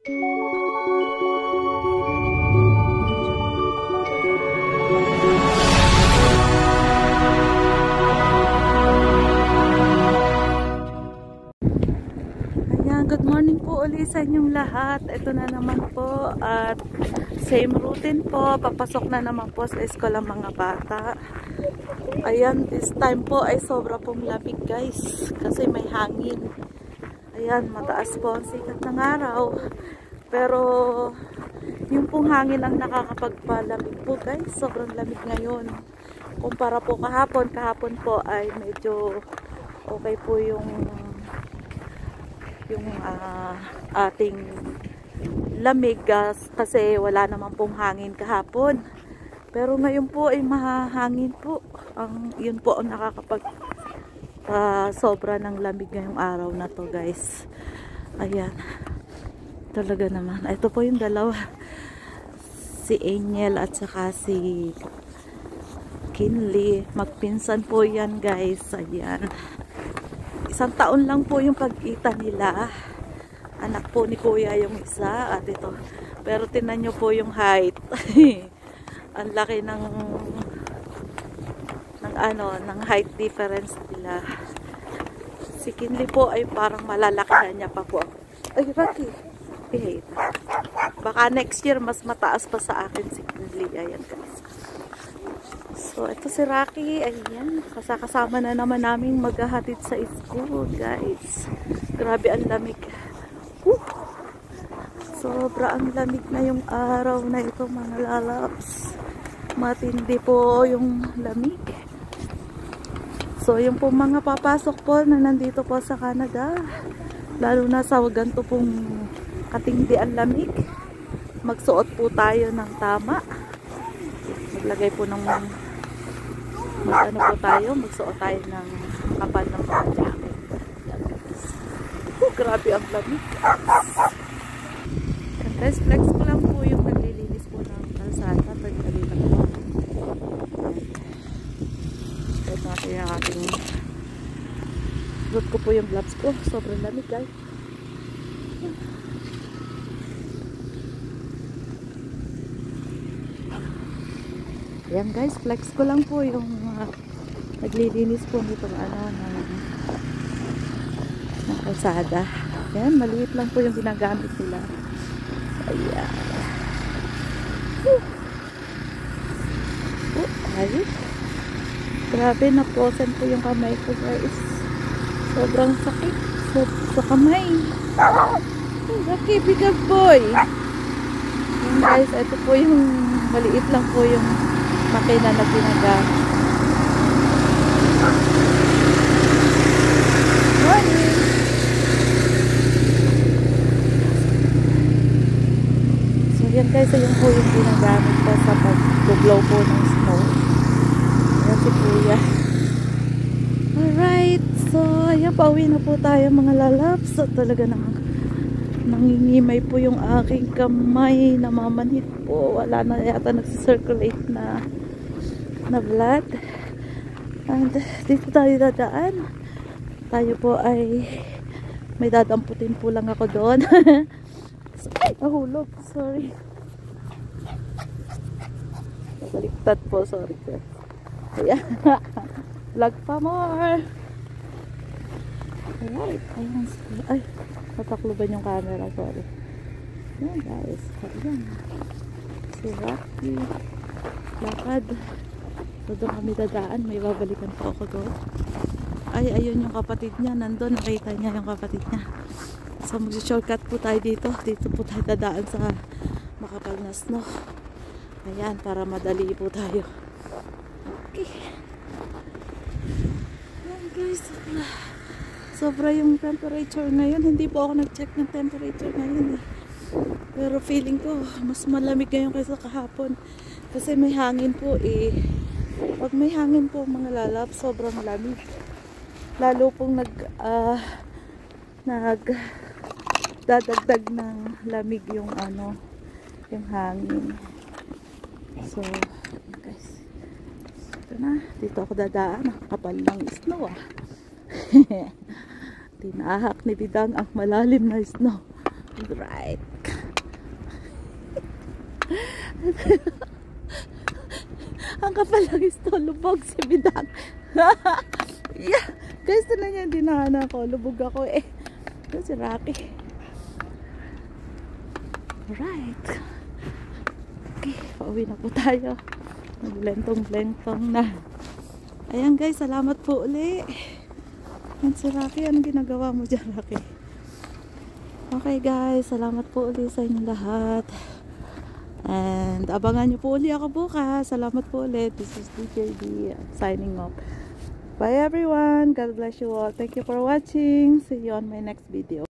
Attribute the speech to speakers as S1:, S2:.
S1: Good morning po ulit sa inyong lahat. Ito na naman po at same routine po. Papasok na naman po sa eskwela mga bata. Ayan, this time po ay sobra pong lamig guys kasi may hangin. Ayan, mataas po ang sikat ng araw. Pero yung pong hangin ang nakakapagpalamig po guys. Sobrang lamig ngayon. Kumpara po kahapon. Kahapon po ay medyo okay po yung ating lamig kasi wala naman pong hangin kahapon. Pero ngayon po ay mahangin po. Yun po ang nakakapag sobra ng lamig ngayong araw na to guys. Ayan. Talaga naman. Ito po yung dalawa. Si Angel at saka si Kinley. Magpinsan po yan guys. Ayan. 1 taon lang po yung pagkita nila. Anak po ni kuya yung isa at ito. Pero tinan nyo po yung height. Ang laki ng height difference nila. Si Kinley po ay parang malalakihan niya pa po. Ay, Rocky. Behave. Baka next year mas mataas pa sa akin si Kinley. Ayan guys. So, ito si Rocky. Ayan. Kasama na naman namin maghahatid sa school, guys. Grabe ang lamig. Sobra ang lamig na yung araw na ito, mga lalabs. Matindi po yung lamig. So, yung po mga papasok po na nandito po sa Canada. Lalo na sa ganito pong katindi ang lamig. Magsuot po tayo ng tama. Maglagay po ng magsuot tayo ng kapal ng mga jacket. Grabe ang lamig. Guys, flex ko lang po yung naglilinis po ng kalsada. Pagkalita ko. Ito natin yung aking loot ko po yung gloves ko. Sobrang lamig guys. Ayan guys, flex ko lang po yung naglilinis po nito ng kalsada. Ayan, maliit lang po yung ginagamit nila. Ayan. Ay. Grabe, na-frozen po yung kamay ko guys. Sobrang sakit sa kamay. Lucky, big up boy. Ayan guys, ito po yung maliit lang po yung makina na ginagamit. Morning! So yan guys, yung po yung ginagamit ko sa pag-blow po ng snow. Yan si kuya. Alright, so ayan, pauwi na po tayo mga lalabs. So talaga nangingimay po yung aking kamay, namamanhit po. Wala na yata nagsisirculate na blood. And dito tayo dadaan. Tayo po ay may dadamputin po lang ako doon. Ay, nahulog. Sorry. Baliktad po. Sorry. Ayan. Vlog pa more. Alright. Ayan. Ay, natakluban yung camera. Sorry. Ayan guys. Ayan. Si Rocky. Lakad. So doon kami dadaan. May babalikan pa ako doon. Ay, ayun yung kapatid niya. Nandun. Nakita niya yung kapatid niya. So mag-shortcut po tayo dito. Dito po tayo dadaan sa makapal na snow. Ayan. Para madali po tayo. Okay. Ayan guys. Sobra yung temperature ngayon. Hindi po ako nag-check ng temperature ngayon eh. Pero feeling ko mas malamig ngayon kaysa kahapon. Kasi may hangin po eh. Pag may hangin po mga lalap, sobrang lamig. Lalo pong dadagdag ng lamig yung yung hangin. So, guys. Ito na. Dito ako dadaan. Kapal ng snow ah. Tinahak ni Bidang ang malalim na snow. Right. Ang kapal lang ito, lubog si Bidang. Yeah. Guys, ito na niya, dinahan ako. Lubog ako eh. Ito si Rocky. Alright. Okay, pauwi na po tayo. Maglentong-lentong na. Ayan guys, salamat po uli. Yan si Rocky, anong ginagawa mo dyan, Rocky? Okay guys, salamat po uli sa inyo lahat. And abangan nyo po uli ako bukas. Salamat po ulit. This is DJD signing off. Bye everyone. God bless you all. Thank you for watching. See you on my next video.